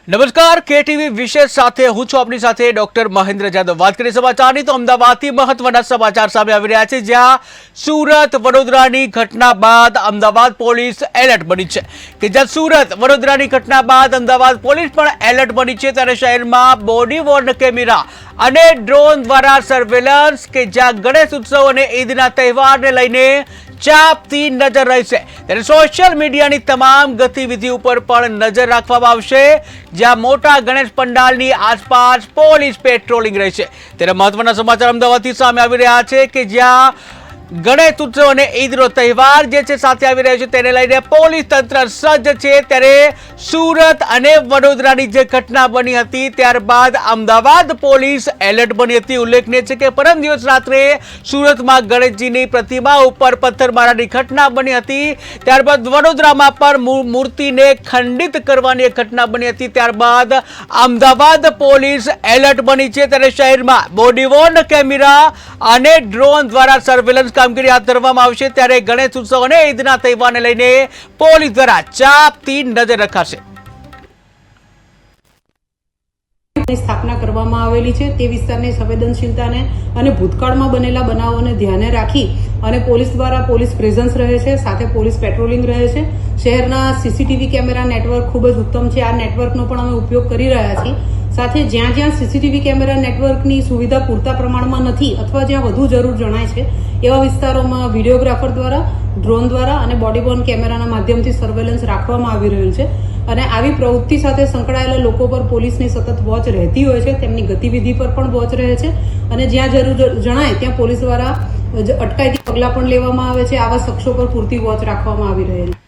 નમસ્કાર કેટીવી વિશેષ સાથે હું છું આપની સાથે ડોક્ટર મહેન્દ્ર જાદવ। વાત કરીએ સમાચારની તો અમદાવાદથી મહત્વના સમાચાર સામે આવી રહ્યા છે, જ્યાં સુરત વડોદરાની ઘટના બાદ અમદાવાદ પોલીસ એલર્ટ બની છે કે જ્યાં સુરત વડોદરાની ઘટના બાદ અમદાવાદ પોલીસ પણ એલર્ટ બની છે। ત્યારે શહેરમાં બોડી વોર્ન કેમેરા અને ડ્રોન દ્વારા સર્વેલન્સ કે જ્યાં ગણેશ ઉત્સવ અને ઈદના તહેવારને લઈને ચાપતી નજર રહેશે। ત્યારે સોશિયલ મીડિયાની તમામ ગતિવિધિ ઉપર પણ નજર રાખવામાં આવશે, જ્યાં મોટા ગણેશ પંડાલની આસપાસ પોલીસ પેટ્રોલિંગ રહેશે। ત્યારે મહત્વના સમાચાર અમદાવાદથી સામે આવી રહ્યા છે કે જ્યાં ગણેશ ઉત્સવ અને ઈદનો તહેવાર જે છે સાથે આવી રહ્યો છે, તેને લઈને પોલીસ તંત્ર સજ્જ છે। ત્યારે સુરત અને વડોદરાની જે ઘટના બની હતી ત્યારબાદ અમદાવાદ પોલીસ એલર્ટ બની હતી। ઉલ્લેખનીય છે કે પરમ દિવસ રાત્રે સુરતમાં ગણેશજીની પ્રતિમા ઉપર પથ્થરમારાની ઘટના બની હતી, ત્યારબાદ વડોદરામાં પણ મૂર્તિને ખંડિત કરવાની એક ઘટના બની હતી। ત્યારબાદ અમદાવાદ પોલીસ એલર્ટ બની છે। ત્યારે શહેરમાં બોડી વોર્ન કેમેરા અને ડ્રોન દ્વારા સર્વેલન્સ કામગીરી હાથ ધરવામાં આવશે। ત્યારે ગણેશ ઉત્સવ અને ઈદના તહેવારને લઈને પોલીસ દ્વારા ચાપતી નજર રખાશે। સ્થાપના કરવામાં આવેલી છે તે વિસ્તારની સંવેદનશીલતાને અને ભૂતકાળમાં બનેલા બનાવોને ધ્યાને રાખી અને પોલીસ દ્વારા પોલીસ પ્રેઝન્સ રહે છે, સાથે પોલીસ પેટ્રોલિંગ રહે છે। શહેરના સીસીટીવી કેમેરા નેટવર્ક ખૂબ જ ઉત્તમ છે, આ નેટવર્કનો પણ અમે ઉપયોગ કરી રહ્યા છીએ। સાથે જ્યાં જ્યાં સીસીટીવી કેમેરા નેટવર્કની સુવિધા પૂરતા પ્રમાણમાં નથી અથવા જ્યાં વધુ જરૂર જણાય છે એવા વિસ્તારોમાં વિડીયોગ્રાફર દ્વારા, ડ્રોન દ્વારા અને બોડી વોર્ન કેમેરાના માધ્યમથી સર્વેલન્સ રાખવામાં આવી રહ્યું છે। અને આવી પ્રવૃત્તિ સાથે સંકળાયેલા લોકો પર પોલીસની સતત વોચ રહેતી હોય છે, તેમની ગતિવિધિ પર પણ વોચ રહે છે અને જ્યાં જરૂર જણાય ત્યાં પોલીસ દ્વારા અટકાયતી પગલાં પણ લેવામાં આવે છે। આવા શખ્સો પર પૂરતી વોચ રાખવામાં આવી રહી છે।